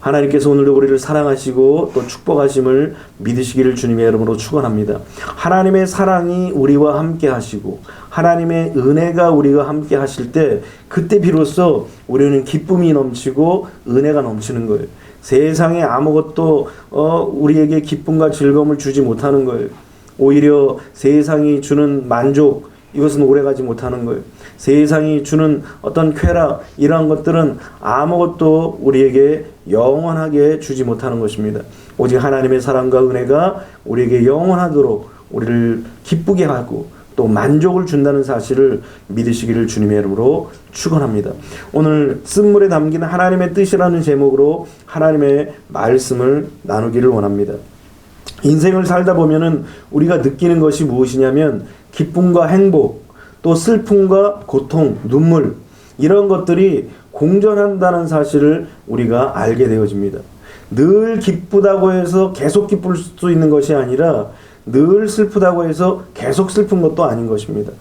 하나님께서 오늘도 우리를 사랑하시고 또 축복하심을 믿으시기를 주님의 이름으로 축원합니다. 하나님의 사랑이 우리와 함께 하시고 하나님의 은혜가 우리와 함께 하실 때 그때 비로소 우리는 기쁨이 넘치고 은혜가 넘치는 거예요. 세상에 아무것도 우리에게 기쁨과 즐거움을 주지 못하는 거예요. 오히려 세상이 주는 만족, 이것은 오래가지 못하는 거예요. 세상이 주는 어떤 쾌락, 이러한 것들은 아무것도 우리에게 영원하게 주지 못하는 것입니다. 오직 하나님의 사랑과 은혜가 우리에게 영원하도록 우리를 기쁘게 하고 또 만족을 준다는 사실을 믿으시기를 주님의 이름으로 축원합니다. 오늘 쓴물에 담긴 하나님의 뜻이라는 제목으로 하나님의 말씀을 나누기를 원합니다. 인생을 살다 보면은 우리가 느끼는 것이 무엇이냐면 기쁨과 행복, 또 슬픔과 고통, 눈물, 이런 것들이 공존한다는 사실을 우리가 알게 되어집니다. 늘 기쁘다고 해서 계속 기쁠 수 있는 것이 아니라 늘 슬프다고 해서 계속 슬픈 것도 아닌 것입니다.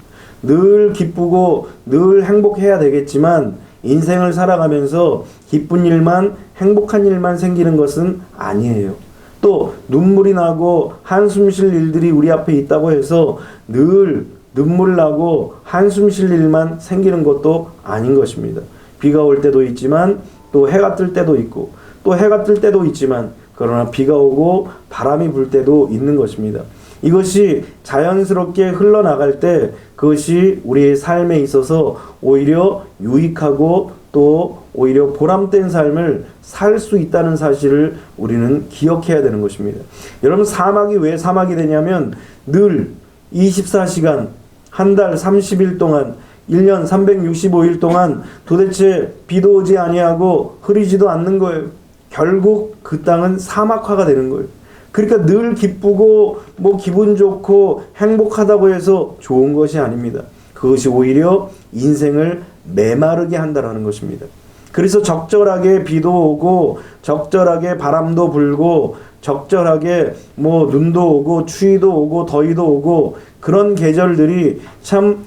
늘 기쁘고 늘 행복해야 되겠지만 인생을 살아가면서 기쁜 일만, 행복한 일만 생기는 것은 아니에요. 또 눈물이 나고 한숨 쉴 일들이 우리 앞에 있다고 해서 늘 눈물 나고 한숨 쉴 일만 생기는 것도 아닌 것입니다. 비가 올 때도 있지만 또 해가 뜰 때도 있고 또 해가 뜰 때도 있지만 그러나 비가 오고 바람이 불 때도 있는 것입니다. 이것이 자연스럽게 흘러나갈 때 그것이 우리의 삶에 있어서 오히려 유익하고 또 오히려 보람된 삶을 살 수 있다는 사실을 우리는 기억해야 되는 것입니다. 여러분, 사막이 왜 사막이 되냐면 늘 24시간 한 달 30일 동안 1년 365일 동안 도대체 비도 오지 아니하고 흐리지도 않는 거예요. 결국 그 땅은 사막화가 되는 거예요. 그러니까 늘 기쁘고 기분 좋고 행복하다고 해서 좋은 것이 아닙니다. 그것이 오히려 인생을 메마르게 한다는 것입니다. 그래서 적절하게 비도 오고 적절하게 바람도 불고 적절하게 눈도 오고 추위도 오고 더위도 오고 그런 계절들이 참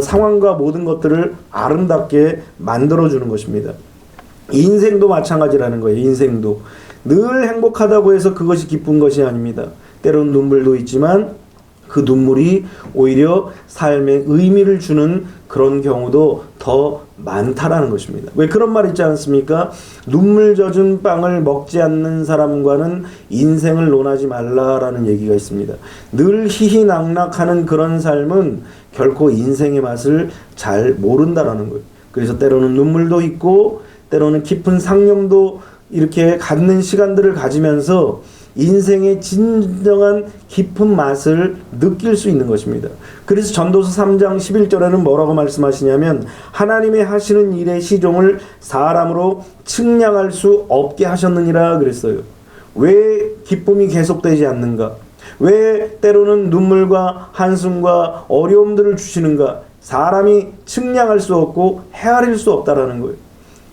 상황과 모든 것들을 아름답게 만들어주는 것입니다. 인생도 마찬가지라는 거예요. 인생도 늘 행복하다고 해서 그것이 기쁜 것이 아닙니다. 때로는 눈물도 있지만 그 눈물이 오히려 삶에 의미를 주는 그런 경우도 더 많다라는 것입니다. 왜 그런 말 있지 않습니까? 눈물 젖은 빵을 먹지 않는 사람과는 인생을 논하지 말라라는 얘기가 있습니다. 늘 희희낙낙하는 그런 삶은 결코 인생의 맛을 잘 모른다라는 거예요. 그래서 때로는 눈물도 있고 때로는 깊은 상념도 이렇게 갖는 시간들을 가지면서 인생의 진정한 깊은 맛을 느낄 수 있는 것입니다. 그래서 전도서 3장 11절에는 뭐라고 말씀하시냐면 하나님의 하시는 일의 시종을 사람으로 측량할 수 없게 하셨느니라 그랬어요. 왜 기쁨이 계속되지 않는가? 왜 때로는 눈물과 한숨과 어려움들을 주시는가? 사람이 측량할 수 없고 헤아릴 수 없다라는 거예요.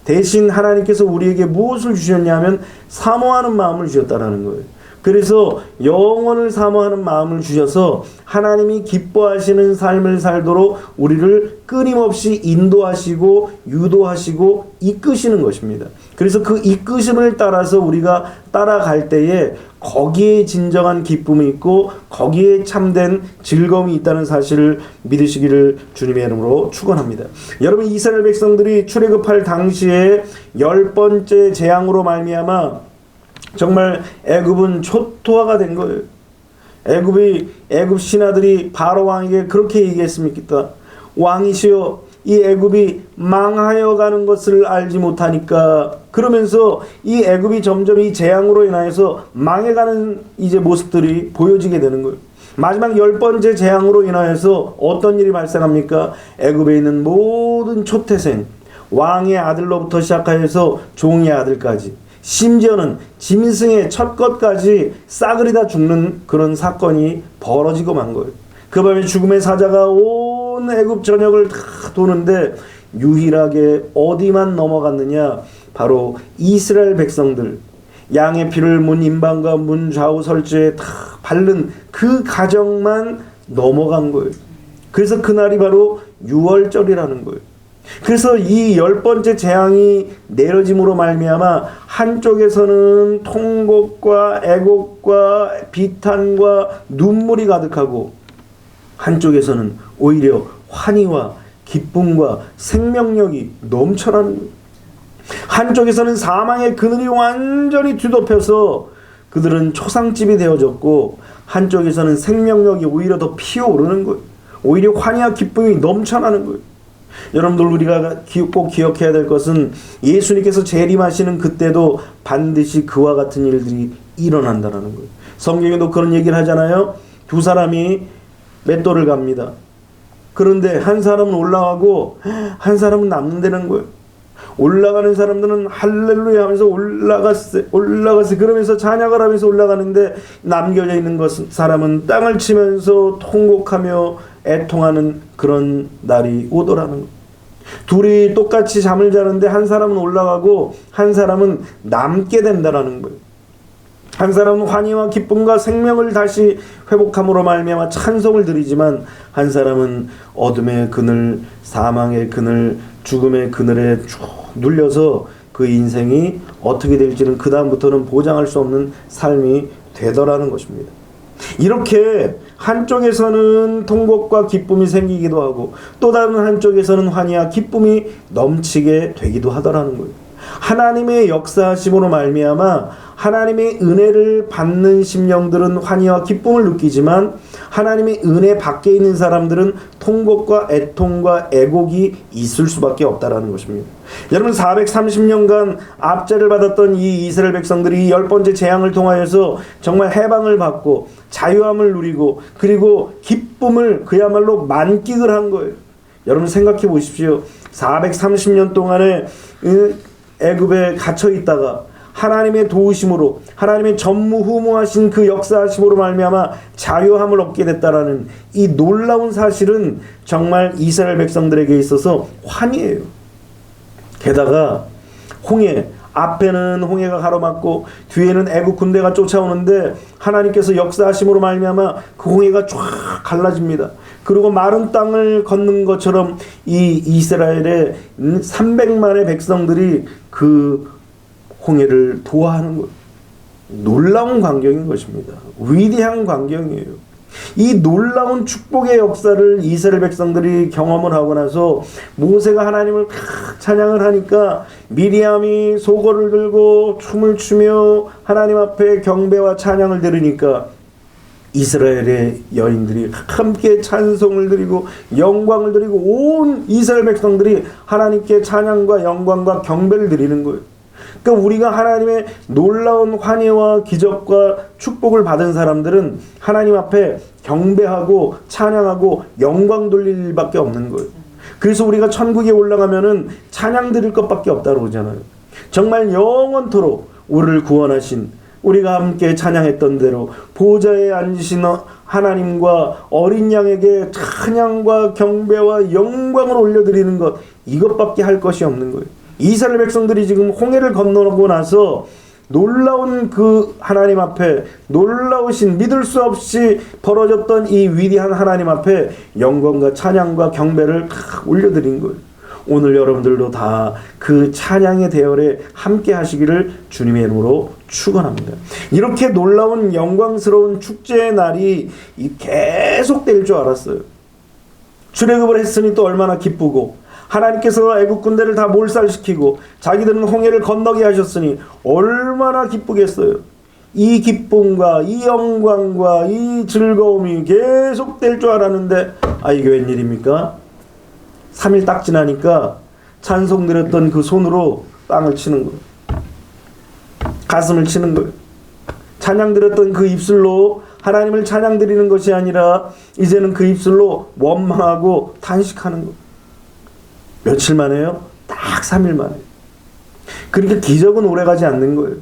대신 하나님께서 우리에게 무엇을 주셨냐면 사모하는 마음을 주셨다라는 거예요. 그래서 영원을 사모하는 마음을 주셔서 하나님이 기뻐하시는 삶을 살도록 우리를 끊임없이 인도하시고 유도하시고 이끄시는 것입니다. 그래서 그 이끄심을 따라서 우리가 따라갈 때에 거기에 진정한 기쁨이 있고 거기에 참된 즐거움이 있다는 사실을 믿으시기를 주님의 이름으로 축원합니다. 여러분, 이스라엘 백성들이 출애굽할 당시에 10번째 재앙으로 말미암아 정말 애굽은 초토화가 된 거예요. 애굽 신하들이 바로 왕에게 그렇게 얘기했습니까? 왕이시여, 이 애굽이 망하여 가는 것을 알지 못하니까. 그러면서 이 애굽이 점점 이 재앙으로 인하여서 망해가는 이제 모습들이 보여지게 되는 거예요. 마지막 10번째 재앙으로 인하여서 어떤 일이 발생합니까? 애굽에 있는 모든 초태생, 왕의 아들로부터 시작하여서 종의 아들까지, 심지어는 짐승의 첫 것까지 싸그리 다 죽는 그런 사건이 벌어지고 만 거예요. 그 밤에 죽음의 사자가 온 애굽 전역을 다 도는데 유일하게 어디만 넘어갔느냐? 바로 이스라엘 백성들, 양의 피를 문 임방과 문 좌우 설주에 다 바른 그 가정만 넘어간 거예요. 그래서 그날이 바로 유월절이라는 거예요. 그래서 이 10번째 재앙이 내려짐으로 말미암아 한쪽에서는 통곡과 애곡과 비탄과 눈물이 가득하고 한쪽에서는 오히려 환희와 기쁨과 생명력이 넘쳐나는 거예요. 한쪽에서는 사망의 그늘이 완전히 뒤덮여서 그들은 초상집이 되어졌고 한쪽에서는 생명력이 오히려 더 피어오르는 거예요. 오히려 환희와 기쁨이 넘쳐나는 거예요. 여러분들 우리가 꼭 기억해야 될 것은 예수님께서 재림하시는 그때도 반드시 그와 같은 일들이 일어난다는 거예요. 성경에도 그런 얘기를 하잖아요. 두 사람이 맷돌을 갑니다. 그런데 한 사람은 올라가고 한 사람은 남는다는 거예요. 올라가는 사람들은 할렐루야 하면서 올라갔어 그러면서 찬양을 하면서 올라가는데 남겨져 있는 사람은 땅을 치면서 통곡하며 애통하는 그런 날이 오더라는 거예요. 둘이 똑같이 잠을 자는데 한 사람은 올라가고 한 사람은 남게 된다라는 거예요. 한 사람은 환희와 기쁨과 생명을 다시 회복함으로 말미암아 찬송을 드리지만 한 사람은 어둠의 그늘, 사망의 그늘, 죽음의 그늘에 쭉 눌려서 그 인생이 어떻게 될지는 그 다음부터는 보장할 수 없는 삶이 되더라는 것입니다. 이렇게 한쪽에서는 통곡과 기쁨이 생기기도 하고 또 다른 한쪽에서는 환희와 기쁨이 넘치게 되기도 하더라는 거예요. 하나님의 역사하심으로 말미암아 하나님의 은혜를 받는 심령들은 환희와 기쁨을 느끼지만 하나님의 은혜 밖에 있는 사람들은 통곡과 애통과 애곡이 있을 수밖에 없다라는 것입니다. 여러분 430년간 압제를 받았던 이 이스라엘 백성들이 10번째 재앙을 통하여서 정말 해방을 받고 자유함을 누리고 그리고 기쁨을 그야말로 만끽을 한 거예요. 여러분 생각해 보십시오. 430년 동안에 애굽에 갇혀 있다가 하나님의 도우심으로 하나님의 전무후무하신 그 역사하심으로 말미암아 자유함을 얻게 됐다라는 이 놀라운 사실은 정말 이스라엘 백성들에게 있어서 환희예요. 게다가 홍해 앞에는 홍해가 가로막고 뒤에는 애국 군대가 쫓아오는데 하나님께서 역사하심으로 말미암아 그 홍해가 쫙 갈라집니다. 그리고 마른 땅을 걷는 것처럼 이 이스라엘의 300만의 백성들이 그 홍해를 도하는 것. 놀라운 광경인 것입니다. 위대한 광경이에요. 이 놀라운 축복의 역사를 이스라엘 백성들이 경험을 하고 나서 모세가 하나님을 찬양을 하니까 미리암이 소고를 들고 춤을 추며 하나님 앞에 경배와 찬양을 드리니까 이스라엘의 여인들이 함께 찬송을 드리고 영광을 드리고 온 이스라엘 백성들이 하나님께 찬양과 영광과 경배를 드리는 거예요. 그러니까 우리가 하나님의 놀라운 환희와 기적과 축복을 받은 사람들은 하나님 앞에 경배하고 찬양하고 영광 돌릴 일밖에 없는 거예요. 그래서 우리가 천국에 올라가면은 찬양 드릴 것밖에 없다고 그러잖아요. 정말 영원토록 우리를 구원하신 우리가 함께 찬양했던 대로 보좌에 앉으신 하나님과 어린 양에게 찬양과 경배와 영광을 올려드리는 것 이것밖에 할 것이 없는 거예요. 이스라엘 백성들이 지금 홍해를 건너고 나서 놀라운 그 하나님 앞에 놀라우신 믿을 수 없이 벌어졌던 이 위대한 하나님 앞에 영광과 찬양과 경배를 올려드린 거예요. 오늘 여러분들도 다 그 찬양의 대열에 함께 하시기를 주님의 이름으로 축원합니다. 이렇게 놀라운 영광스러운 축제의 날이 계속될 줄 알았어요. 출애굽을 했으니 또 얼마나 기쁘고 하나님께서 애국 군대를 다 몰살시키고 자기들은 홍해를 건너게 하셨으니 얼마나 기쁘겠어요. 이 기쁨과 이 영광과 이 즐거움이 계속될 줄 알았는데 이게 웬일입니까? 3일 딱 지나니까 찬송 드렸던 그 손으로 땅을 치는 거예요. 가슴을 치는 거예요. 찬양 드렸던 그 입술로 하나님을 찬양 드리는 것이 아니라 이제는 그 입술로 원망하고 탄식하는 거예요. 며칠 만에요? 딱 3일 만에. 그러니까 기적은 오래가지 않는 거예요.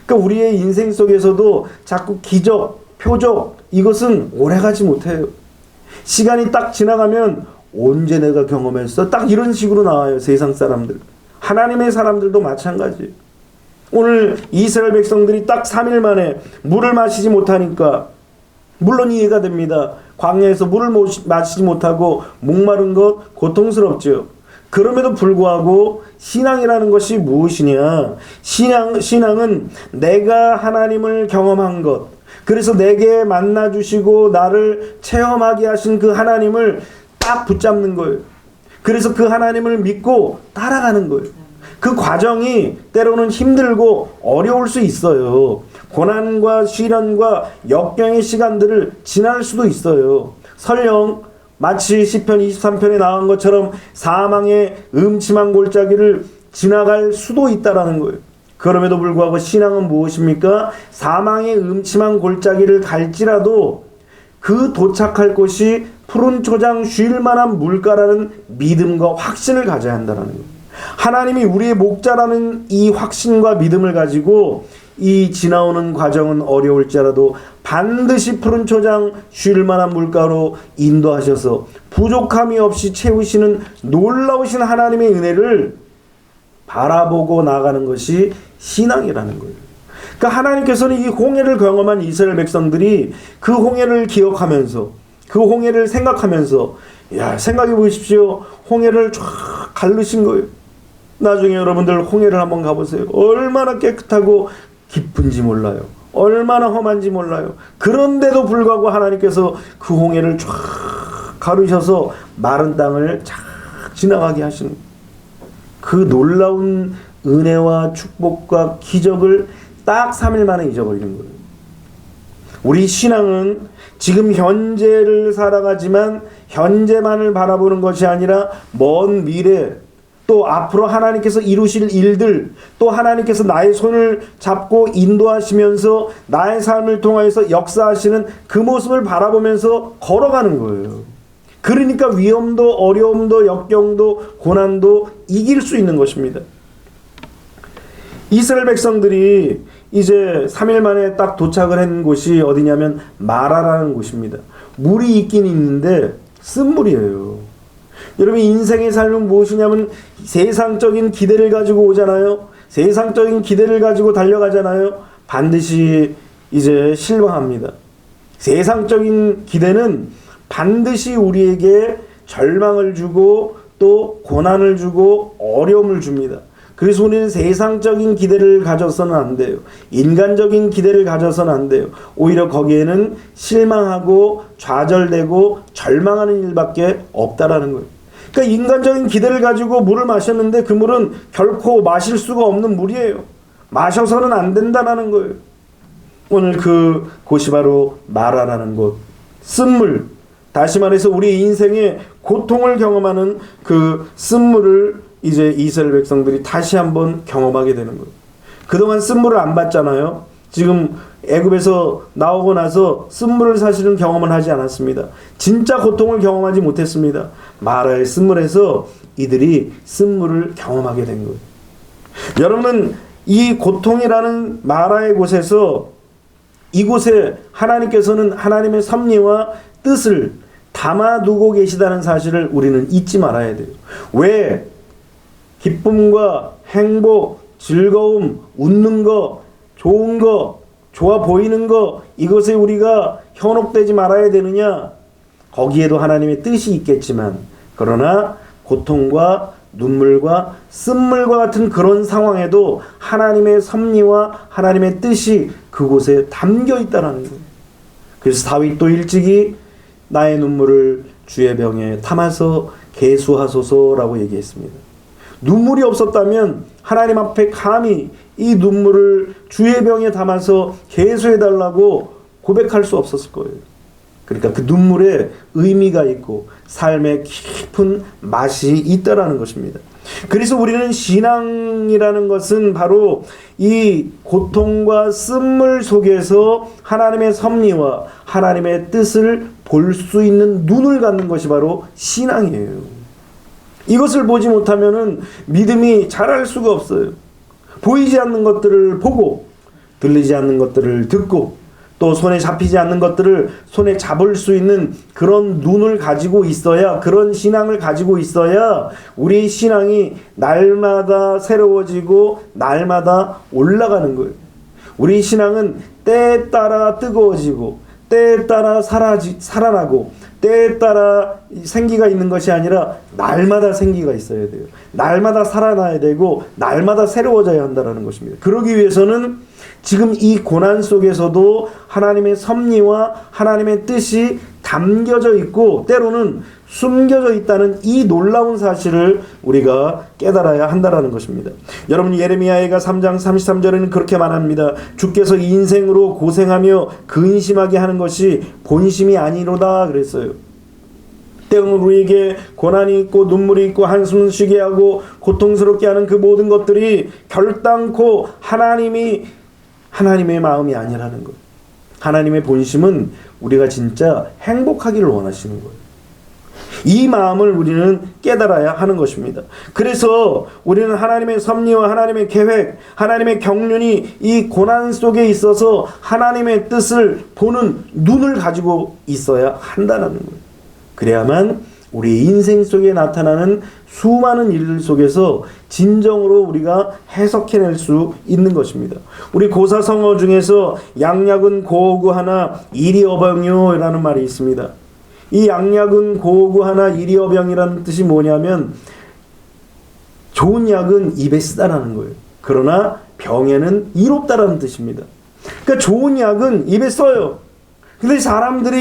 그러니까 우리의 인생 속에서도 자꾸 기적, 표적 이것은 오래가지 못해요. 시간이 딱 지나가면 언제 내가 경험했어? 딱 이런 식으로 나와요. 세상 사람들. 하나님의 사람들도 마찬가지예요. 오늘 이스라엘 백성들이 딱 3일 만에 물을 마시지 못하니까 물론 이해가 됩니다. 광야에서 물을 마시지 못하고 목마른 것 고통스럽죠. 그럼에도 불구하고 신앙이라는 것이 무엇이냐? 신앙은 내가 하나님을 경험한 것, 그래서 내게 만나주시고 나를 체험하게 하신 그 하나님을 딱 붙잡는 거예요. 그래서 그 하나님을 믿고 따라가는 거예요. 그 과정이 때로는 힘들고 어려울 수 있어요. 고난과 시련과 역경의 시간들을 지날 수도 있어요. 설령 마치 시편 23편에 나온 것처럼 사망의 음침한 골짜기를 지나갈 수도 있다라는 거예요. 그럼에도 불구하고 신앙은 무엇입니까? 사망의 음침한 골짜기를 갈지라도 그 도착할 곳이 푸른 초장 쉴 만한 물가라는 믿음과 확신을 가져야 한다는 거예요. 하나님이 우리의 목자라는 이 확신과 믿음을 가지고 이 지나오는 과정은 어려울지라도 반드시 푸른 초장 쉴 만한 물가로 인도하셔서 부족함이 없이 채우시는 놀라우신 하나님의 은혜를 바라보고 나가는 것이 신앙이라는 거예요. 그러니까 하나님께서는 이 홍해를 경험한 이스라엘 백성들이 그 홍해를 기억하면서 그 홍해를 생각하면서 생각해 보십시오. 홍해를 쫙 가르신 거예요. 나중에 여러분들 홍해를 한번 가보세요. 얼마나 깨끗하고 깊은지 몰라요. 얼마나 험한지 몰라요. 그런데도 불구하고 하나님께서 그 홍해를 쫙 가르셔서 마른 땅을 쫙 지나가게 하시는 그 놀라운 은혜와 축복과 기적을 딱 3일 만에 잊어버리는 거예요. 우리 신앙은 지금 현재를 살아가지만 현재만을 바라보는 것이 아니라 먼 미래, 또 앞으로 하나님께서 이루실 일들, 또 하나님께서 나의 손을 잡고 인도하시면서 나의 삶을 통하여서 역사하시는 그 모습을 바라보면서 걸어가는 거예요. 그러니까 위험도 어려움도 역경도 고난도 이길 수 있는 것입니다. 이스라엘 백성들이 이제 3일 만에 딱 도착을 한 곳이 어디냐면 마라라는 곳입니다. 물이 있긴 있는데 쓴물이에요. 여러분, 인생의 삶은 무엇이냐면 세상적인 기대를 가지고 오잖아요. 세상적인 기대를 가지고 달려가잖아요. 반드시 이제 실망합니다. 세상적인 기대는 반드시 우리에게 절망을 주고 또 고난을 주고 어려움을 줍니다. 그래서 우리는 세상적인 기대를 가져서는 안 돼요. 인간적인 기대를 가져서는 안 돼요. 오히려 거기에는 실망하고 좌절되고 절망하는 일밖에 없다라는 거예요. 그러니까 인간적인 기대를 가지고 물을 마셨는데 그 물은 결코 마실 수가 없는 물이에요. 마셔서는 안 된다라는 거예요. 오늘 그 곳이 바로 마라라는 곳, 쓴물, 다시 말해서 우리 인생의 고통을 경험하는 그 쓴물을 이제 이스라엘 백성들이 다시 한번 경험하게 되는 거예요. 그동안 쓴물을 안 봤잖아요. 지금 애굽에서 나오고 나서 쓴물을 사실은 경험을 하지 않았습니다. 진짜 고통을 경험하지 못했습니다. 마라의 쓴물에서 이들이 쓴물을 경험하게 된 거예요. 여러분, 이 고통이라는 마라의 곳에서 이곳에 하나님께서는 하나님의 섭리와 뜻을 담아두고 계시다는 사실을 우리는 잊지 말아야 돼요. 왜? 기쁨과 행복, 즐거움, 웃는 거, 좋은 거, 좋아 보이는 거, 이것에 우리가 현혹되지 말아야 되느냐? 거기에도 하나님의 뜻이 있겠지만, 그러나 고통과 눈물과 쓴물과 같은 그런 상황에도 하나님의 섭리와 하나님의 뜻이 그곳에 담겨 있다는 거예요. 그래서 다윗도 일찍이 나의 눈물을 주의 병에 담아서 계수하소서라고 얘기했습니다. 눈물이 없었다면 하나님 앞에 감히 이 눈물을 주의 병에 담아서 계수해달라고 고백할 수 없었을 거예요. 그러니까 그 눈물에 의미가 있고 삶에 깊은 맛이 있다라는 것입니다. 그래서 우리는 신앙이라는 것은 바로 이 고통과 쓴물 속에서 하나님의 섭리와 하나님의 뜻을 볼 수 있는 눈을 갖는 것이 바로 신앙이에요. 이것을 보지 못하면은 믿음이 자랄 수가 없어요. 보이지 않는 것들을 보고, 들리지 않는 것들을 듣고, 또 손에 잡히지 않는 것들을 손에 잡을 수 있는 그런 눈을 가지고 있어야, 그런 신앙을 가지고 있어야 우리 신앙이 날마다 새로워지고 날마다 올라가는 거예요. 우리 신앙은 때에 따라 뜨거워지고 때에 따라 살아나고 때에 따라 생기가 있는 것이 아니라 날마다 생기가 있어야 돼요. 날마다 살아나야 되고 날마다 새로워져야 한다는 것입니다. 그러기 위해서는 지금 이 고난 속에서도 하나님의 섭리와 하나님의 뜻이 담겨져 있고 때로는 숨겨져 있다는 이 놀라운 사실을 우리가 깨달아야 한다는 것입니다. 여러분, 예레미야가 3장 33절에는 그렇게 말합니다. 주께서 인생으로 고생하며 근심하게 하는 것이 본심이 아니로다 그랬어요. 때로는 우리에게 고난이 있고 눈물이 있고 한숨 쉬게 하고 고통스럽게 하는 그 모든 것들이 결단코 하나님의 마음이 아니라는 것. 하나님의 본심은 우리가 진짜 행복하기를 원하시는 거예요. 이 마음을 우리는 깨달아야 하는 것입니다. 그래서 우리는 하나님의 섭리와 하나님의 계획, 하나님의 경륜이 이 고난 속에 있어서 하나님의 뜻을 보는 눈을 가지고 있어야 한다는 거예요. 그래야만 우리 인생 속에 나타나는 수많은 일들 속에서 진정으로 우리가 해석해낼 수 있는 것입니다. 우리 고사성어 중에서 양약은 고오구하나 이리어병요라는 말이 있습니다. 이 양약은 고오구하나 이리어병이라는 뜻이 뭐냐면 좋은 약은 입에 쓰다라는 거예요. 그러나 병에는 이롭다라는 뜻입니다. 그러니까 좋은 약은 입에 써요. 근데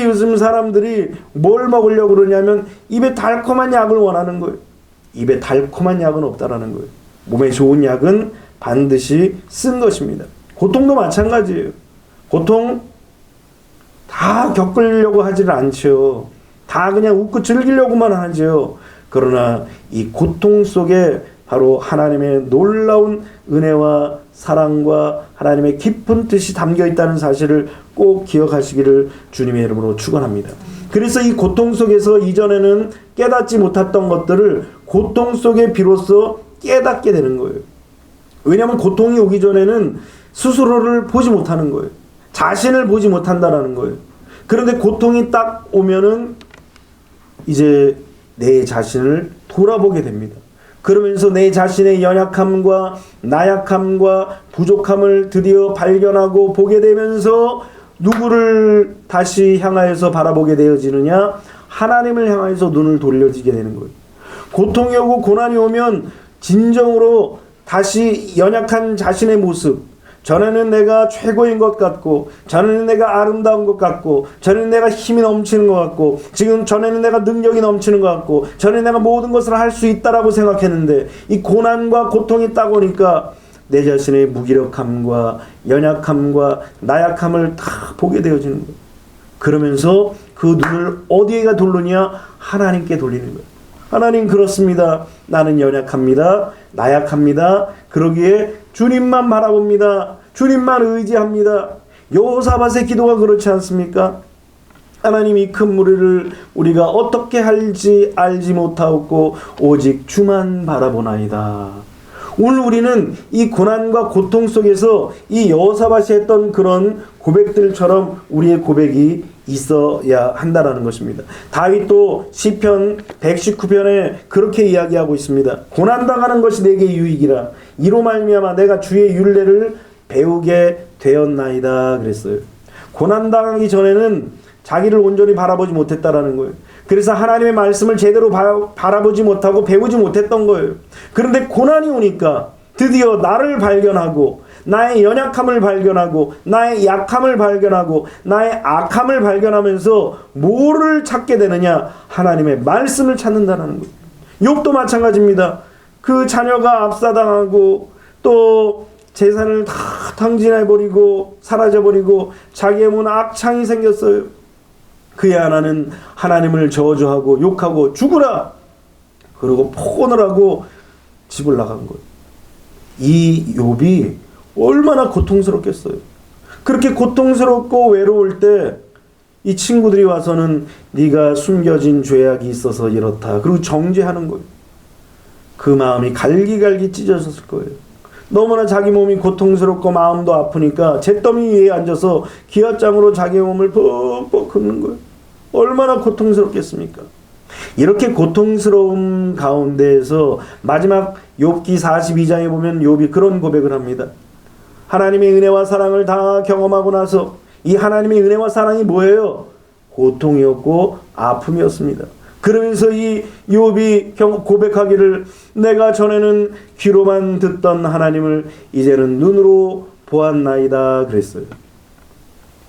요즘 사람들이 뭘 먹으려고 그러냐면 입에 달콤한 약을 원하는 거예요. 입에 달콤한 약은 없다라는 거예요. 몸에 좋은 약은 반드시 쓴 것입니다. 고통도 마찬가지예요. 고통 다 겪으려고 하지는 않죠. 다 그냥 웃고 즐기려고만 하죠. 그러나 이 고통 속에 바로 하나님의 놀라운 은혜와 사랑과 하나님의 깊은 뜻이 담겨 있다는 사실을 꼭 기억하시기를 주님의 이름으로 축원합니다. 그래서 이 고통 속에서 이전에는 깨닫지 못했던 것들을 고통 속에 비로소 깨닫게 되는 거예요. 왜냐하면 고통이 오기 전에는 스스로를 보지 못하는 거예요. 자신을 보지 못한다라는 거예요. 그런데 고통이 딱 오면은 이제 내 자신을 돌아보게 됩니다. 그러면서 내 자신의 연약함과 나약함과 부족함을 드디어 발견하고 보게 되면서 누구를 다시 향하여서 바라보게 되어지느냐? 하나님을 향하여서 눈을 돌려지게 되는 거예요. 고통이 오고 고난이 오면 진정으로 다시 연약한 자신의 모습, 전에는 내가 최고인 것 같고, 전에는 내가 아름다운 것 같고, 전에는 내가 힘이 넘치는 것 같고, 지금 전에는 내가 능력이 넘치는 것 같고, 전에는 내가 모든 것을 할 수 있다라고 생각했는데 이 고난과 고통이 딱 오니까 내 자신의 무기력함과 연약함과 나약함을 다 보게 되어지는 거예요. 그러면서 그 눈을 어디에가 돌리냐? 하나님께 돌리는 거예요. 하나님, 그렇습니다. 나는 연약합니다. 나약합니다. 그러기에 주님만 바라봅니다. 주님만 의지합니다. 여호사밧의 기도가 그렇지 않습니까? 하나님, 이 큰 무리를 우리가 어떻게 할지 알지 못하고 오직 주만 바라보나이다. 오늘 우리는 이 고난과 고통 속에서 이 여호사밧이 했던 그런 고백들처럼 우리의 고백이 있어야 한다라는 것입니다. 다윗도 시편 119편에 그렇게 이야기하고 있습니다. 고난당하는 것이 내게 유익이라 이로 말미암아 내가 주의 율례를 배우게 되었나이다 그랬어요. 고난당하기 전에는 자기를 온전히 바라보지 못했다라는 거예요. 그래서 하나님의 말씀을 제대로 바라보지 못하고 배우지 못했던 거예요. 그런데 고난이 오니까 드디어 나를 발견하고 나의 연약함을 발견하고 나의 약함을 발견하고 나의 악함을 발견하면서 뭐를 찾게 되느냐? 하나님의 말씀을 찾는다는 거예요. 욥도 마찬가지입니다. 그 자녀가 압사당하고 또 재산을 다 탕진해버리고 사라져버리고 자기의 몸은 악창이 생겼어요. 그의 하나는 하나님을 저주하고 욕하고 죽으라! 그리고 폭언을 하고 집을 나간 거예요. 이 욥이 얼마나 고통스럽겠어요. 그렇게 고통스럽고 외로울 때 이 친구들이 와서는 네가 숨겨진 죄악이 있어서 이렇다. 그리고 정죄하는 거예요. 그 마음이 갈기갈기 찢어졌을 거예요. 너무나 자기 몸이 고통스럽고 마음도 아프니까 잿더미 위에 앉아서 기압장으로 자기 몸을 뻑뻑 긁는 거예요. 얼마나 고통스럽겠습니까? 이렇게 고통스러운 가운데에서 마지막 욥기 42장에 보면 욥이 그런 고백을 합니다. 하나님의 은혜와 사랑을 다 경험하고 나서 이 하나님의 은혜와 사랑이 뭐예요? 고통이었고 아픔이었습니다. 그러면서 이 욥이 고백하기를 내가 전에는 귀로만 듣던 하나님을 이제는 눈으로 보았나이다 그랬어요.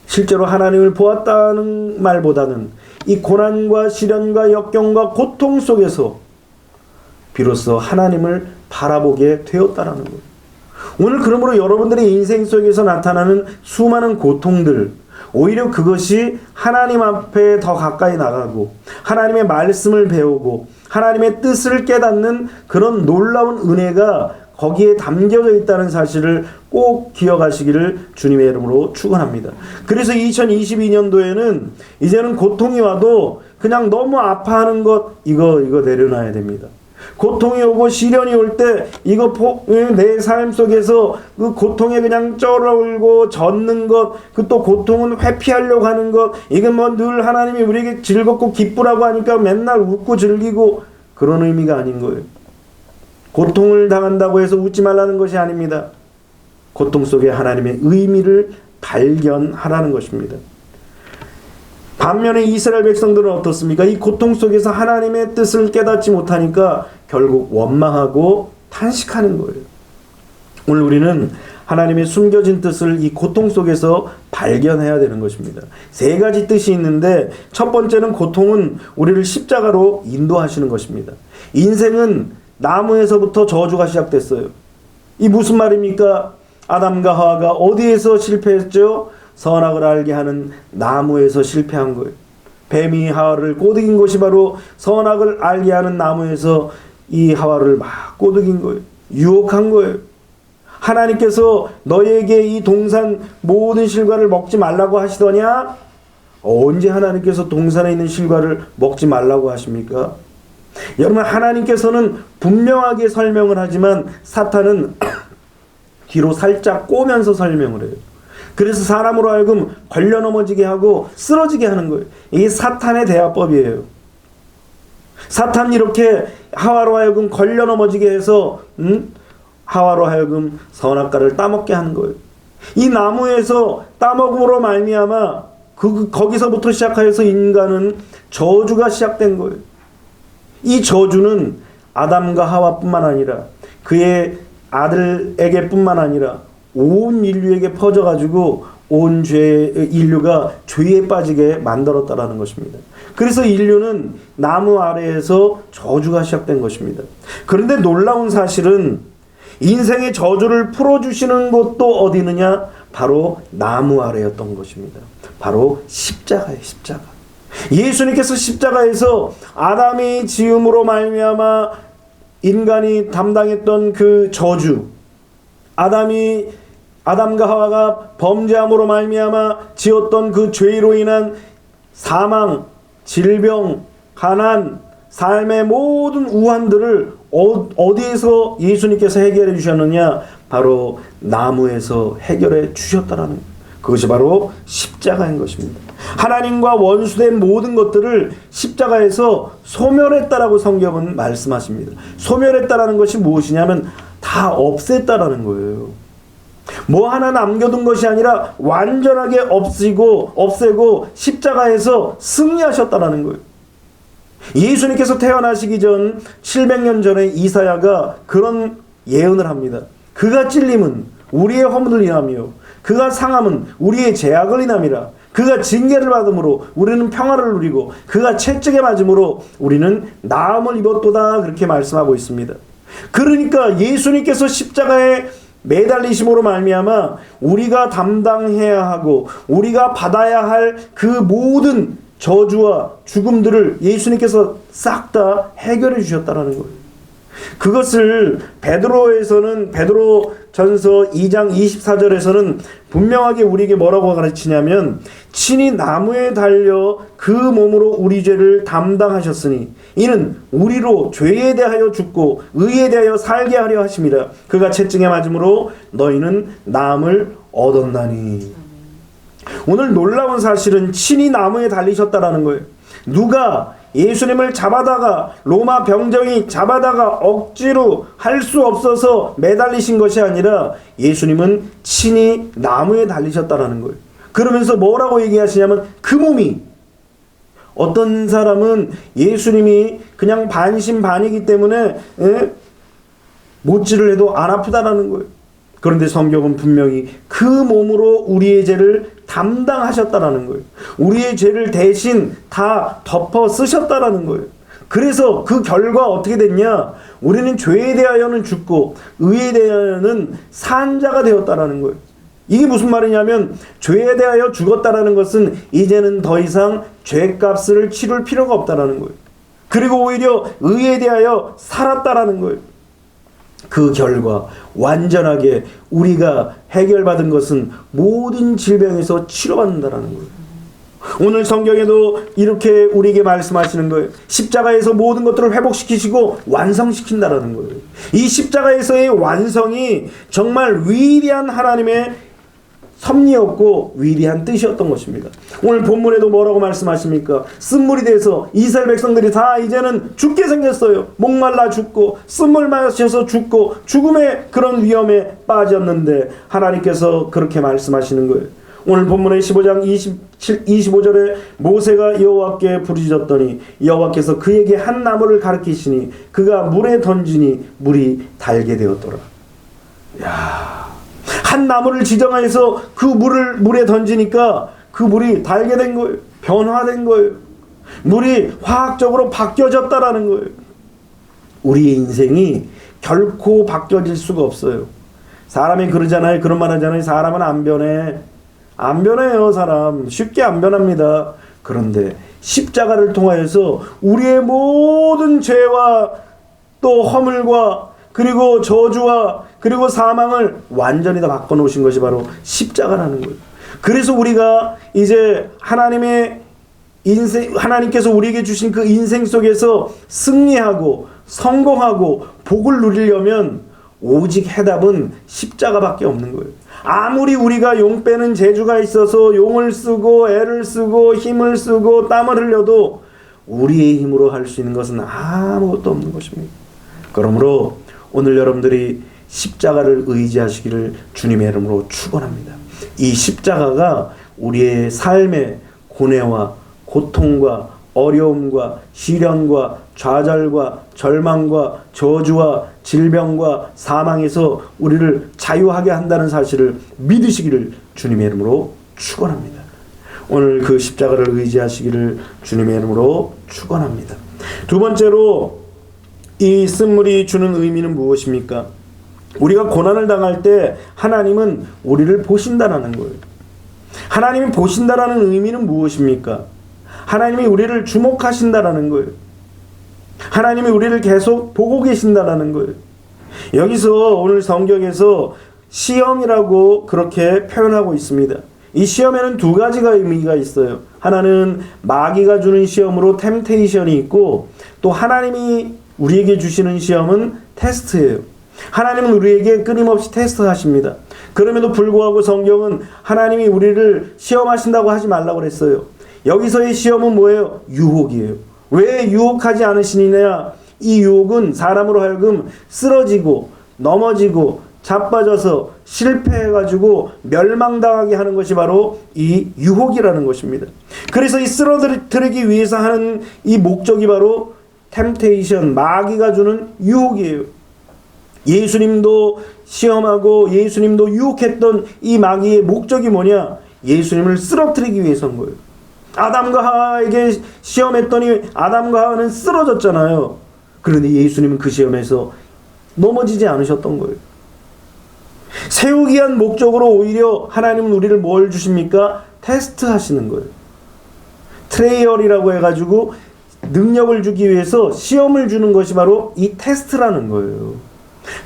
실제로 하나님을 보았다는 말보다는 이 고난과 시련과 역경과 고통 속에서 비로소 하나님을 바라보게 되었다라는 거예요. 오늘 그러므로 여러분들의 인생 속에서 나타나는 수많은 고통들, 오히려 그것이 하나님 앞에 더 가까이 나가고 하나님의 말씀을 배우고 하나님의 뜻을 깨닫는 그런 놀라운 은혜가 거기에 담겨져 있다는 사실을 꼭 기억하시기를 주님의 이름으로 축원합니다. 그래서 2022년도에는 이제는 고통이 와도 그냥 너무 아파하는 것 이거 내려놔야 됩니다. 고통이 오고 시련이 올 때 이거 내 삶 속에서 그 고통에 그냥 쩔어울고 젖는 것, 그 또 고통은 회피하려고 하는 것, 이건 뭐 늘 하나님이 우리에게 즐겁고 기쁘라고 하니까 맨날 웃고 즐기고 그런 의미가 아닌 거예요. 고통을 당한다고 해서 웃지 말라는 것이 아닙니다. 고통 속에 하나님의 의미를 발견하라는 것입니다. 반면에 이스라엘 백성들은 어떻습니까? 이 고통 속에서 하나님의 뜻을 깨닫지 못하니까 결국 원망하고 탄식하는 거예요. 오늘 우리는 하나님의 숨겨진 뜻을 이 고통 속에서 발견해야 되는 것입니다. 세 가지 뜻이 있는데 첫 번째는 고통은 우리를 십자가로 인도하시는 것입니다. 인생은 나무에서부터 저주가 시작됐어요. 이 무슨 말입니까? 아담과 하와가 어디에서 실패했죠? 선악을 알게 하는 나무에서 실패한 거예요. 뱀이 하와를 꼬드긴 것이 바로 선악을 알게 하는 나무에서 이 하와를 막 꼬드긴 거예요. 유혹한 거예요. 하나님께서 너에게 이 동산 모든 실과를 먹지 말라고 하시더냐? 언제 하나님께서 동산에 있는 실과를 먹지 말라고 하십니까? 여러분, 하나님께서는 분명하게 설명을 하지만 사탄은 뒤로 살짝 꼬면서 설명을 해요. 그래서 사람으로 하여금 걸려 넘어지게 하고 쓰러지게 하는 거예요. 이게 사탄의 대화법이에요. 사탄이 이렇게 하와로 하여금 걸려 넘어지게 해서 하와로 하여금 선악과를 따먹게 하는 거예요. 이 나무에서 따먹음으로 말미암아 거기서부터 시작하여서 인간은 저주가 시작된 거예요. 이 저주는 아담과 하와뿐만 아니라 그의 아들에게뿐만 아니라 온 인류에게 퍼져가지고 온 인류가 죄에 빠지게 만들었다라는 것입니다. 그래서 인류는 나무 아래에서 저주가 시작된 것입니다. 그런데 놀라운 사실은 인생의 저주를 풀어주시는 곳도 어디 있느냐? 바로 나무 아래였던 것입니다. 바로 십자가예요. 십자가. 예수님께서 십자가에서 아담이 지음으로 말미암아 인간이 담당했던 그 저주, 아담과 하와가 범죄함으로 말미암아 지었던 그 죄로 인한 사망, 질병, 가난, 삶의 모든 우환들을 어디에서 예수님께서 해결해 주셨느냐? 바로 나무에서 해결해 주셨다라는 거예요. 그것이 바로 십자가인 것입니다. 하나님과 원수된 모든 것들을 십자가에서 소멸했다라고 성경은 말씀하십니다. 소멸했다라는 것이 무엇이냐면 다 없앴다라는 거예요. 뭐 하나 남겨둔 것이 아니라 완전하게 없애고 십자가에서 승리하셨다라는 거예요. 예수님께서 태어나시기 전 700년 전에 이사야가 그런 예언을 합니다. 그가 찔림은 우리의 허물을 인하며 그가 상함은 우리의 죄악을 인함이라. 그가 징계를 받음으로 우리는 평화를 누리고 그가 채찍에 맞음으로 우리는 나음을 입었도다. 그렇게 말씀하고 있습니다. 그러니까 예수님께서 십자가에 매달리심으로 말미암아 우리가 담당해야 하고 우리가 받아야 할 그 모든 저주와 죽음들을 예수님께서 싹 다 해결해 주셨다는 거예요. 그것을 베드로전서 2장 24절에서는 분명하게 우리에게 뭐라고 가르치냐면 친히 나무에 달려 그 몸으로 우리 죄를 담당하셨으니 이는 우리로 죄에 대하여 죽고 의에 대하여 살게 하려 하심이라. 그가 채찍에 맞음으로 너희는 나음을 얻었나니. 오늘 놀라운 사실은 친히 나무에 달리셨다라는 거예요. 누가 예수님을 잡아다가 로마 병정이 잡아다가 억지로 할 수 없어서 매달리신 것이 아니라 예수님은 친히 나무에 달리셨다라는 거예요. 그러면서 뭐라고 얘기하시냐면 그 몸이, 어떤 사람은 예수님이 그냥 반신반의이기 때문에 못질을 해도 안 아프다라는 거예요. 그런데 성경은 분명히 그 몸으로 우리의 죄를 담당하셨다라는 거예요. 우리의 죄를 대신 다 덮어 쓰셨다라는 거예요. 그래서 그 결과 어떻게 됐냐? 우리는 죄에 대하여는 죽고 의에 대하여는 산 자가 되었다라는 거예요. 이게 무슨 말이냐면, 죄에 대하여 죽었다라는 것은 이제는 더 이상 죄값을 치를 필요가 없다라는 거예요. 그리고 오히려 의에 대하여 살았다라는 거예요. 그 결과 완전하게 우리가 해결받은 것은 모든 질병에서 치료받는다라는 거예요. 오늘 성경에도 이렇게 우리에게 말씀하시는 거예요. 십자가에서 모든 것들을 회복시키시고 완성시킨다라는 거예요. 이 십자가에서의 완성이 정말 위대한 하나님의 섭리였고 위대한 뜻이었던 것입니다. 오늘 본문에도 뭐라고 말씀하십니까? 쓴물이 돼서 이스라엘 백성들이 다 이제는 죽게 생겼어요. 목말라 죽고 쓴물 마셔서 죽고 죽음의 그런 위험에 빠졌는데 하나님께서 그렇게 말씀하시는 거예요. 오늘 본문의 15장 25절에 모세가 여호와께 부르짖었더니 여호와께서 그에게 한 나무를 가르치시니 그가 물에 던지니 물이 달게 되었더라. 한 나무를 지정하여서 그 물에 던지니까 그 물이 달게 된 거예요. 변화된 거예요. 물이 화학적으로 바뀌어졌다라는 거예요. 우리의 인생이 결코 바뀌어질 수가 없어요. 사람이 그러잖아요. 그런 말 하잖아요. 사람은 안 변해. 안 변해요. 사람 쉽게 안 변합니다. 그런데 십자가를 통하여서 우리의 모든 죄와 또 허물과 그리고 저주와 그리고 사망을 완전히 다 바꿔놓으신 것이 바로 십자가라는 거예요. 그래서 우리가 이제 하나님께서 우리에게 주신 그 인생 속에서 승리하고 성공하고 복을 누리려면 오직 해답은 십자가밖에 없는 거예요. 아무리 우리가 용 빼는 재주가 있어서 용을 쓰고 애를 쓰고 힘을 쓰고 땀을 흘려도 우리의 힘으로 할 수 있는 것은 아무것도 없는 것입니다. 그러므로 오늘 여러분들이 십자가를 의지하시기를 주님의 이름으로 축원합니다. 이 십자가가 우리의 삶의 고뇌와 고통과 어려움과 시련과 좌절과 절망과 저주와 질병과 사망에서 우리를 자유하게 한다는 사실을 믿으시기를 주님의 이름으로 축원합니다. 오늘 그 십자가를 의지하시기를 주님의 이름으로 축원합니다. 두 번째로 이 쓴물이 주는 의미는 무엇입니까? 우리가 고난을 당할 때 하나님은 우리를 보신다라는 거예요. 하나님이 보신다라는 의미는 무엇입니까? 하나님이 우리를 주목하신다라는 거예요. 하나님이 우리를 계속 보고 계신다라는 거예요. 여기서 오늘 성경에서 시험이라고 그렇게 표현하고 있습니다. 이 시험에는 두 가지가 의미가 있어요. 하나는 마귀가 주는 시험으로 템테이션이 있고, 또 하나님이 우리에게 주시는 시험은 테스트예요. 하나님은 우리에게 끊임없이 테스트하십니다. 그럼에도 불구하고 성경은 하나님이 우리를 시험하신다고 하지 말라고 그랬어요. 여기서의 시험은 뭐예요? 유혹이에요. 왜 유혹하지 않으시느냐? 이 유혹은 사람으로 하여금 쓰러지고 넘어지고 자빠져서 실패해가지고 멸망당하게 하는 것이 바로 이 유혹이라는 것입니다. 그래서 이 쓰러뜨리기 위해서 하는 이 목적이 바로 템테이션, 마귀가 주는 유혹이에요. 예수님도 시험하고 예수님도 유혹했던 이 마귀의 목적이 뭐냐? 예수님을 쓰러뜨리기 위해서인 거예요. 아담과 하와에게 시험했더니 아담과 하와는 쓰러졌잖아요. 그런데 예수님은 그 시험에서 넘어지지 않으셨던 거예요. 세우기 위한 목적으로 오히려 하나님은 우리를 뭘 주십니까? 테스트 하시는 거예요. 트레이얼이라고 해가지고 능력을 주기 위해서 시험을 주는 것이 바로 이 테스트라는 거예요.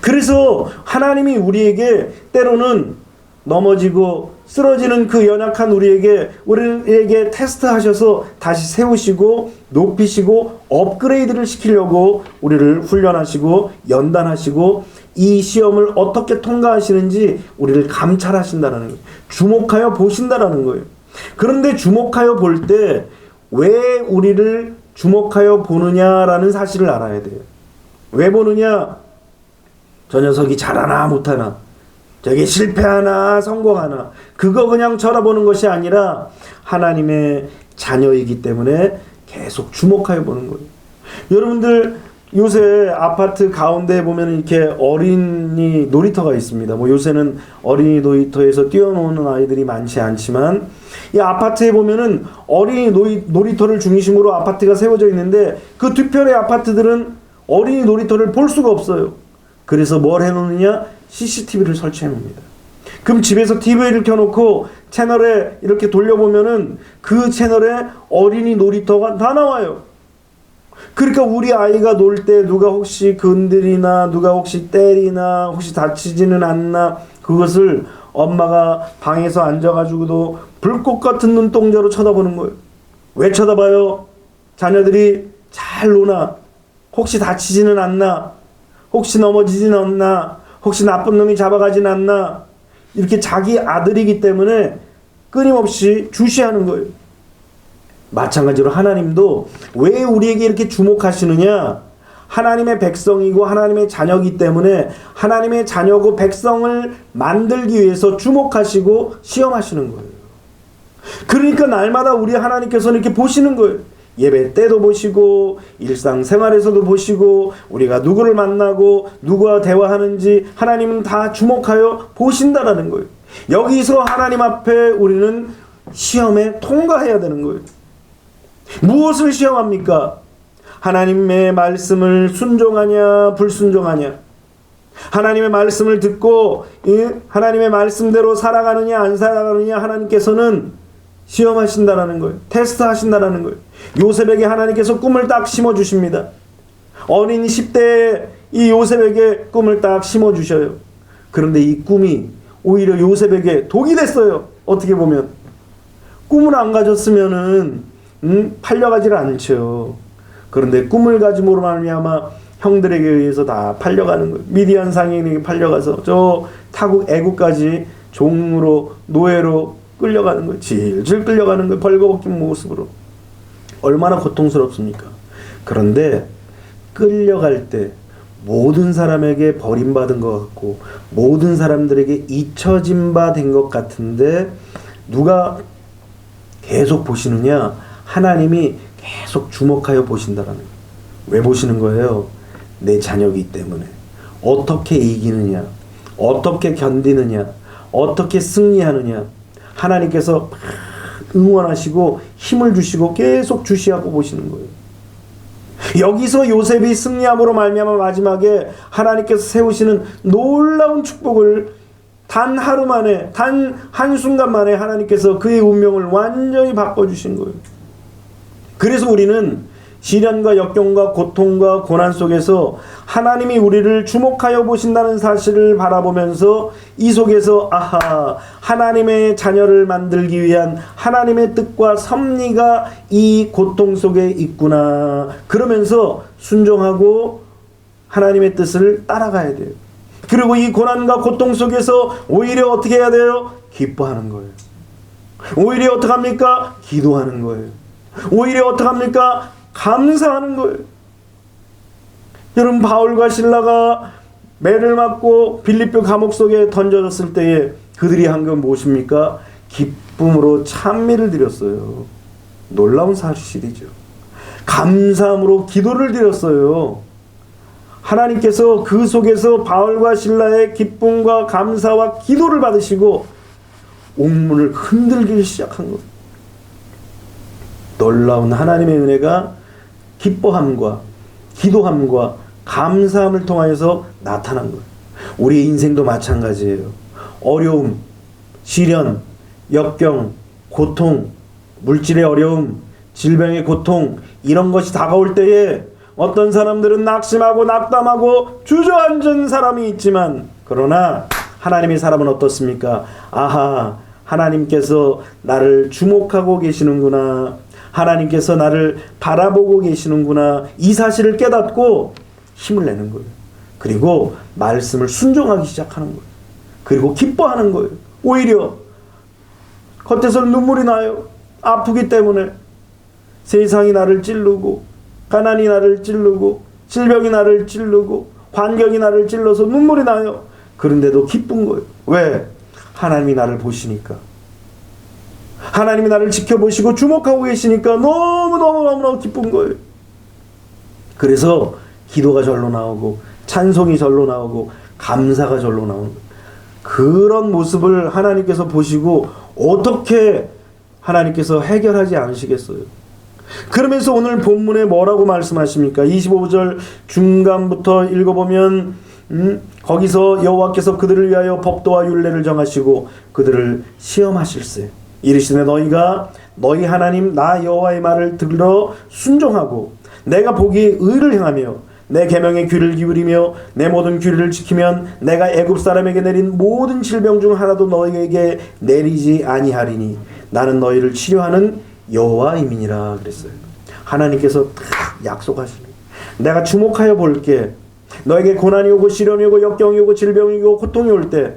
그래서 하나님이 우리에게 때로는 넘어지고 쓰러지는 그 연약한 우리에게 테스트하셔서 다시 세우시고 높이시고 업그레이드를 시키려고 우리를 훈련하시고 연단하시고 이 시험을 어떻게 통과하시는지 우리를 감찰하신다는 거예요. 주목하여 보신다는 거예요. 그런데 주목하여 볼 때 왜 우리를 주목하여 보느냐라는 사실을 알아야 돼요. 왜 보느냐? 저 녀석이 잘하나 못하나, 저게 실패하나 성공하나 그거 그냥 쳐다보는 것이 아니라 하나님의 자녀이기 때문에 계속 주목하여 보는 거예요. 여러분들 요새 아파트 가운데 보면 이렇게 어린이 놀이터가 있습니다. 뭐 요새는 어린이 놀이터에서 뛰어노는 아이들이 많지 않지만 이 아파트에 보면은 어린이 놀이터를 중심으로 아파트가 세워져 있는데 그 뒤편의 아파트들은 어린이 놀이터를 볼 수가 없어요. 그래서 뭘 해놓느냐? CCTV를 설치해 놓습니다. 그럼 집에서 TV를 켜놓고 채널에 이렇게 돌려보면은 그 채널에 어린이 놀이터가 다 나와요. 그러니까 우리 아이가 놀 때 누가 혹시 건드리나 누가 혹시 때리나 혹시 다치지는 않나 그것을 엄마가 방에서 앉아가지고도 불꽃 같은 눈동자로 쳐다보는 거예요. 왜 쳐다봐요? 자녀들이 잘 노나? 혹시 다치지는 않나? 혹시 넘어지지는 않나? 혹시 나쁜 놈이 잡아가진 않나? 이렇게 자기 아들이기 때문에 끊임없이 주시하는 거예요. 마찬가지로 하나님도 왜 우리에게 이렇게 주목하시느냐? 하나님의 백성이고 하나님의 자녀이기 때문에 하나님의 자녀고 백성을 만들기 위해서 주목하시고 시험하시는 거예요. 그러니까 날마다 우리 하나님께서는 이렇게 보시는 거예요. 예배 때도 보시고 일상생활에서도 보시고 우리가 누구를 만나고 누구와 대화하는지 하나님은 다 주목하여 보신다라는 거예요. 여기서 하나님 앞에 우리는 시험에 통과해야 되는 거예요. 무엇을 시험합니까? 하나님의 말씀을 순종하냐 불순종하냐, 하나님의 말씀을 듣고 하나님의 말씀대로 살아가느냐 안 살아가느냐 하나님께서는 시험하신다라는 거예요. 테스트하신다라는 거예요. 요셉에게 하나님께서 꿈을 딱 심어주십니다. 어린 10대에 이 요셉에게 꿈을 딱 심어주셔요. 그런데 이 꿈이 오히려 요셉에게 독이 됐어요. 어떻게 보면 꿈을 안 가졌으면은 팔려가지를 않죠. 그런데 꿈을 가짐으로 말미암아 형들에게 의해서 다 팔려가는 거예요. 미디안 상인에게 팔려가서 저 타국 애국까지 종으로 노예로 끌려가는 거예요. 질질 끌려가는 거예요. 벌거벗긴 모습으로. 얼마나 고통스럽습니까? 그런데 끌려갈 때 모든 사람에게 버림받은 것 같고 모든 사람들에게 잊혀진 바 된 것 같은데 누가 계속 보시느냐? 하나님이 계속 주목하여 보신다라는 거예요. 왜 보시는 거예요? 내 자녀이기 때문에. 어떻게 이기느냐? 어떻게 견디느냐? 어떻게 승리하느냐? 하나님께서 응원하시고 힘을 주시고 계속 주시하고 보시는 거예요. 여기서 요셉이 승리함으로 말미암아 마지막에 하나님께서 세우시는 놀라운 축복을 단 하루 만에, 단 한순간 만에 하나님께서 그의 운명을 완전히 바꿔주신 거예요. 그래서 우리는 시련과 역경과 고통과 고난 속에서 하나님이 우리를 주목하여 보신다는 사실을 바라보면서 이 속에서 아하, 하나님의 자녀를 만들기 위한 하나님의 뜻과 섭리가 이 고통 속에 있구나. 그러면서 순종하고 하나님의 뜻을 따라가야 돼요. 그리고 이 고난과 고통 속에서 오히려 어떻게 해야 돼요? 기뻐하는 거예요. 오히려 어떻게 합니까? 기도하는 거예요. 오히려 어떻게 합니까? 감사하는 거예요. 여러분, 바울과 실라가 매를 맞고 빌립보 감옥 속에 던져졌을 때에 그들이 한 건 무엇입니까? 기쁨으로 찬미를 드렸어요. 놀라운 사실이죠. 감사함으로 기도를 드렸어요. 하나님께서 그 속에서 바울과 실라의 기쁨과 감사와 기도를 받으시고 옥문을 흔들기 시작한 거예요. 놀라운 하나님의 은혜가 기뻐함과 기도함과 감사함을 통하여서 나타난 거예요. 우리의 인생도 마찬가지예요. 어려움, 시련, 역경, 고통, 물질의 어려움, 질병의 고통, 이런 것이 다가올 때에 어떤 사람들은 낙심하고 낙담하고 주저앉은 사람이 있지만, 그러나 하나님의 사람은 어떻습니까? 아하, 하나님께서 나를 주목하고 계시는구나, 하나님께서 나를 바라보고 계시는구나, 이 사실을 깨닫고 힘을 내는 거예요. 그리고 말씀을 순종하기 시작하는 거예요. 그리고 기뻐하는 거예요. 오히려 겉에서는 눈물이 나요. 아프기 때문에. 세상이 나를 찌르고, 가난이 나를 찌르고, 질병이 나를 찌르고, 환경이 나를 찔러서 눈물이 나요. 그런데도 기쁜 거예요. 왜? 하나님이 나를 보시니까. 하나님이 나를 지켜보시고 주목하고 계시니까 너무너무 기쁜 거예요. 그래서 기도가 절로 나오고 찬송이 절로 나오고 감사가 절로 나오는 거예요. 그런 모습을 하나님께서 보시고 어떻게 하나님께서 해결하지 않으시겠어요? 그러면서 오늘 본문에 뭐라고 말씀하십니까? 25절 중간부터 읽어보면 거기서 여호와께서 그들을 위하여 법도와 율례를 정하시고 그들을 시험하실세. 이르시되 너희가 너희 하나님 나 여호와의 말을 들어 순종하고 내가 보기에 의를 행하며 내 계명에 귀를 기울이며 내 모든 규례를 지키면 내가 애굽 사람에게 내린 모든 질병 중 하나도 너희에게 내리지 아니하리니 나는 너희를 치료하는 여호와임이니라 그랬어요. 하나님께서 딱 약속하시는 거예요. 내가 주목하여 볼게. 너에게 고난이 오고 시련이 오고 역경이 오고 질병이 오고 고통이 올 때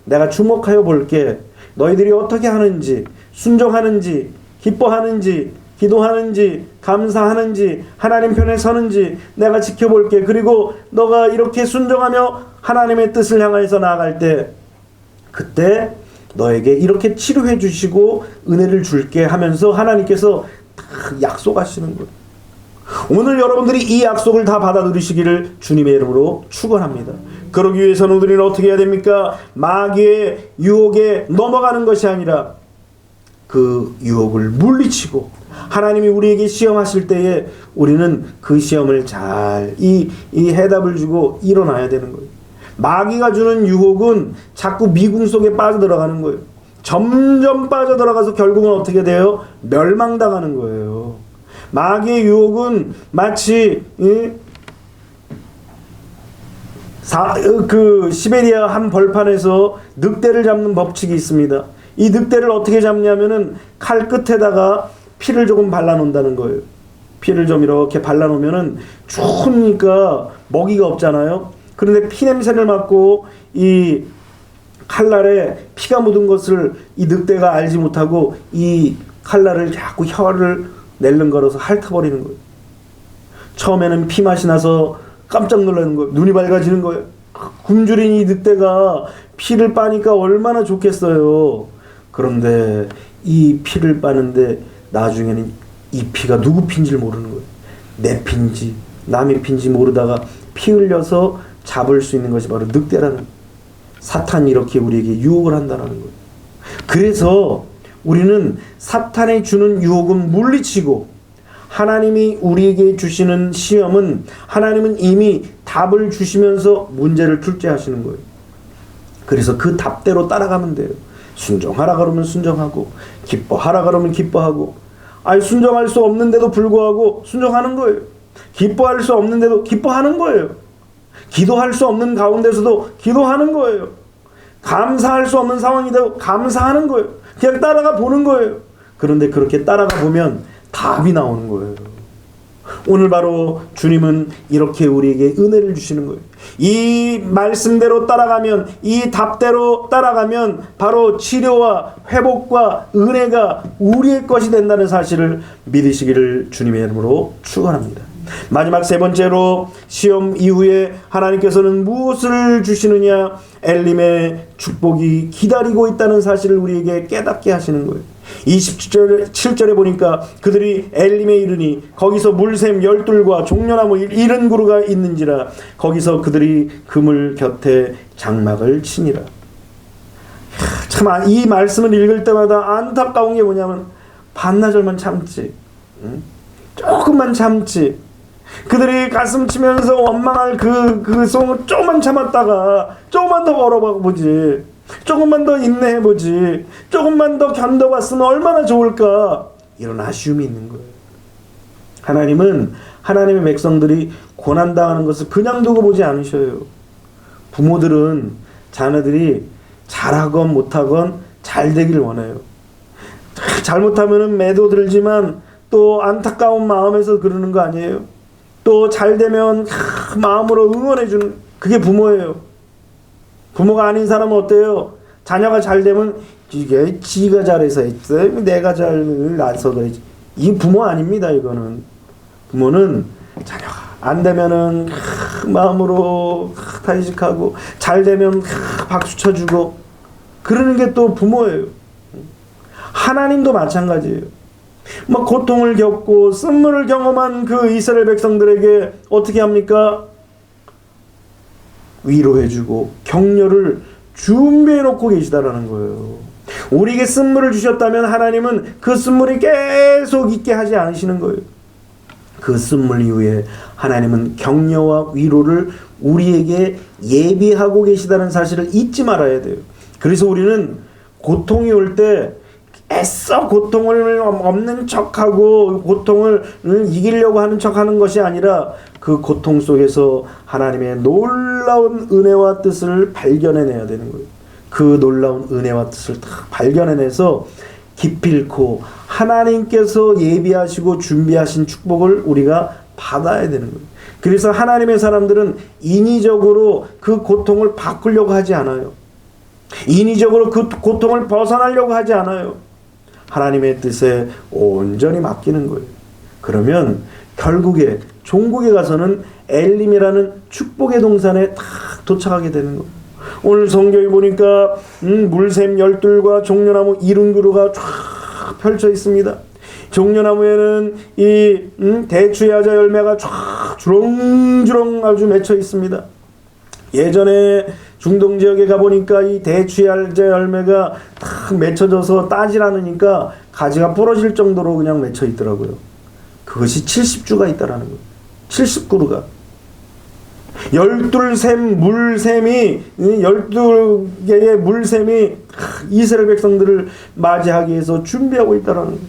내가 주목하여 볼게. 너희들이 어떻게 하는지, 순종하는지, 기뻐하는지, 기도하는지, 감사하는지, 하나님 편에 서는지 내가 지켜볼게. 그리고 너가 이렇게 순종하며 하나님의 뜻을 향해서 나아갈 때 그때 너에게 이렇게 치료해 주시고 은혜를 줄게 하면서 하나님께서 딱 약속하시는 거예요. 오늘 여러분들이 이 약속을 다 받아 누리시기를 주님의 이름으로 축원합니다. 그러기 위해서는 우리는 어떻게 해야 됩니까? 마귀의 유혹에 넘어가는 것이 아니라 그 유혹을 물리치고 하나님이 우리에게 시험하실 때에 우리는 그 시험을 잘 이 해답을 주고 일어나야 되는 거예요. 마귀가 주는 유혹은 자꾸 미궁 속에 빠져들어가는 거예요. 점점 빠져들어가서 결국은 어떻게 돼요? 멸망당하는 거예요. 마귀의 유혹은 마치 시베리아 한 벌판에서 늑대를 잡는 법칙이 있습니다. 이 늑대를 어떻게 잡냐면은 칼 끝에다가 피를 조금 발라놓는다는 거예요. 피를 좀 이렇게 발라놓으면은 추우니까 먹이가 없잖아요. 그런데 피 냄새를 맡고 이 칼날에 피가 묻은 것을 이 늑대가 알지 못하고 이 칼날을 자꾸 혀를 낼름 걸어서 핥아버리는 거예요. 처음에는 피 맛이 나서 깜짝 놀라는 거예요. 눈이 밝아지는 거예요. 굶주린 이 늑대가 피를 빠니까 얼마나 좋겠어요. 그런데 이 피를 빠는데 나중에는 이 피가 누구 피인지를 모르는 거예요. 내 피인지 남의 피인지 모르다가 피 흘려서 잡을 수 있는 것이 바로 늑대라는, 사탄이 이렇게 우리에게 유혹을 한다는 거예요. 그래서 우리는 사탄이 주는 유혹은 물리치고 하나님이 우리에게 주시는 시험은 하나님은 이미 답을 주시면서 문제를 출제하시는 거예요. 그래서 그 답대로 따라가면 돼요. 순종하라 그러면 순종하고 기뻐하라 그러면 기뻐하고, 순종할 수 없는데도 불구하고 순종하는 거예요. 기뻐할 수 없는데도 기뻐하는 거예요. 기도할 수 없는 가운데서도 기도하는 거예요. 감사할 수 없는 상황이라도 감사하는 거예요. 그냥 따라가 보는 거예요. 그런데 그렇게 따라가 보면 답이 나오는 거예요. 오늘 바로 주님은 이렇게 우리에게 은혜를 주시는 거예요. 이 말씀대로 따라가면, 이 답대로 따라가면 바로 치료와 회복과 은혜가 우리의 것이 된다는 사실을 믿으시기를 주님의 이름으로 축원합니다. 마지막 세 번째로 시험 이후에 하나님께서는 무엇을 주시느냐? 엘림의 축복이 기다리고 있다는 사실을 우리에게 깨닫게 하시는 거예요. 27절에 보니까 그들이 엘림에 이르니 거기서 물샘 12과 종려나무 70그루가 있는지라 거기서 그들이 그물 곁에 장막을 치니라. 참 이 말씀을 읽을 때마다 안타까운 게 뭐냐면 반나절만 참지, 조금만 참지, 그들이 가슴 치면서 원망할 그 송을 조금만 참았다가 조금만 더 걸어보지, 조금만 더 인내해보지, 조금만 더 견뎌봤으면 얼마나 좋을까, 이런 아쉬움이 있는 거예요. 하나님은 하나님의 백성들이 고난당하는 것을 그냥 두고 보지 않으셔요. 부모들은 자녀들이 잘하건 못하건 잘 되길 원해요. 잘못하면 매도 들지만 또 안타까운 마음에서 그러는 거 아니에요? 또 잘되면 마음으로 응원해주는, 그게 부모예요. 부모가 아닌 사람은 어때요? 자녀가 잘되면 이게 지가 잘해서 했어요, 내가 잘나서 그래. 이 부모 아닙니다. 이거는 부모는 자녀가 안 되면은 마음으로 탄식하고 잘 되면 박수 쳐주고 그러는 게 또 부모예요. 하나님도 마찬가지예요. 막 고통을 겪고 쓴물을 경험한 그 이스라엘 백성들에게 어떻게 합니까? 위로해주고 격려를 준비해 놓고 계시다라는 거예요. 우리에게 쓴물을 주셨다면 하나님은 그 쓴물이 계속 있게 하지 않으시는 거예요. 그 쓴물 이후에 하나님은 격려와 위로를 우리에게 예비하고 계시다는 사실을 잊지 말아야 돼요. 그래서 우리는 고통이 올 때 애써 고통을 없는 척하고 고통을 이기려고 하는 척하는 것이 아니라 그 고통 속에서 하나님의 놀라운 은혜와 뜻을 발견해내야 되는 거예요. 그 놀라운 은혜와 뜻을 딱 발견해내서 기필코 하나님께서 예비하시고 준비하신 축복을 우리가 받아야 되는 거예요. 그래서 하나님의 사람들은 인위적으로 그 고통을 바꾸려고 하지 않아요. 인위적으로 그 고통을 벗어나려고 하지 않아요. 하나님의 뜻에 온전히 맡기는 거예요. 그러면 결국에 종국에 가서는 엘림이라는 축복의 동산에 딱 도착하게 되는 거예요. 오늘 성경에 보니까 물샘 열둘과 종려나무 70그루가 쫙 펼쳐 있습니다. 종려나무에는 이 대추야자 열매가 쫙 주렁주렁 아주 맺혀 있습니다. 예전에 중동 지역에 가보니까 이 대추야자 열매가 딱 맺혀져서 따질 않으니까 가지가 부러질 정도로 그냥 맺혀 있더라고요. 그것이 70주가 있다라는 거예요. 70그루가. 12샘 물샘이 12개의 물샘이 이스라엘 백성들을 맞이하기 위해서 준비하고 있다라는 거예요.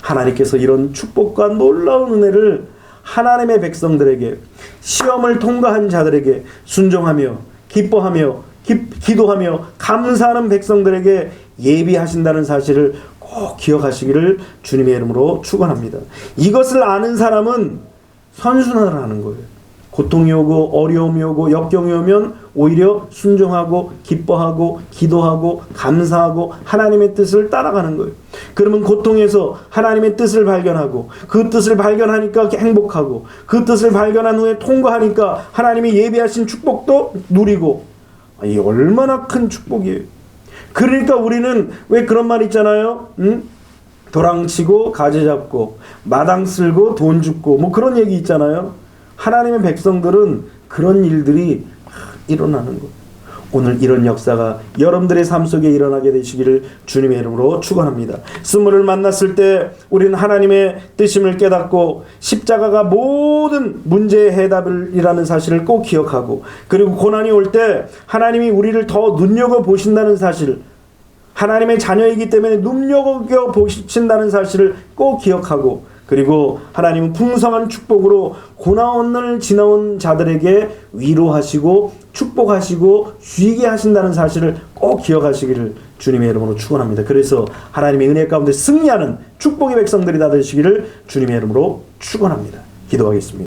하나님께서 이런 축복과 놀라운 은혜를 하나님의 백성들에게 시험을 통과한 자들에게 순종하며 기뻐하며 기도하며 감사하는 백성들에게 예비하신다는 사실을 꼭 기억하시기를 주님의 이름으로 축원합니다. 이것을 아는 사람은 선순환하는 거예요. 고통이 오고 어려움이 오고 역경이 오면 오히려 순종하고 기뻐하고 기도하고 감사하고 하나님의 뜻을 따라가는 거예요. 그러면 고통에서 하나님의 뜻을 발견하고 그 뜻을 발견하니까 행복하고 그 뜻을 발견한 후에 통과하니까 하나님이 예비하신 축복도 누리고 이 얼마나 큰 축복이에요. 그러니까 우리는 왜 그런 말 있잖아요. 도랑치고 가지 잡고 마당 쓸고 돈 줍고 뭐 그런 얘기 있잖아요. 하나님의 백성들은 그런 일들이 일어나는 것. 오늘 이런 역사가 여러분들의 삶 속에 일어나게 되시기를 주님의 이름으로 축원합니다. 스물을 만났을 때 우리는 하나님의 뜻임을 깨닫고 십자가가 모든 문제의 해답이라는 사실을 꼭 기억하고 그리고 고난이 올 때 하나님이 우리를 더 눈여겨보신다는 사실 하나님의 자녀이기 때문에 눈여겨보신다는 사실을 꼭 기억하고 그리고 하나님은 풍성한 축복으로 고난을 지나온 자들에게 위로하시고 축복하시고 쉬게 하신다는 사실을 꼭 기억하시기를 주님의 이름으로 축원합니다. 그래서 하나님의 은혜 가운데 승리하는 축복의 백성들이 다 되시기를 주님의 이름으로 축원합니다. 기도하겠습니다.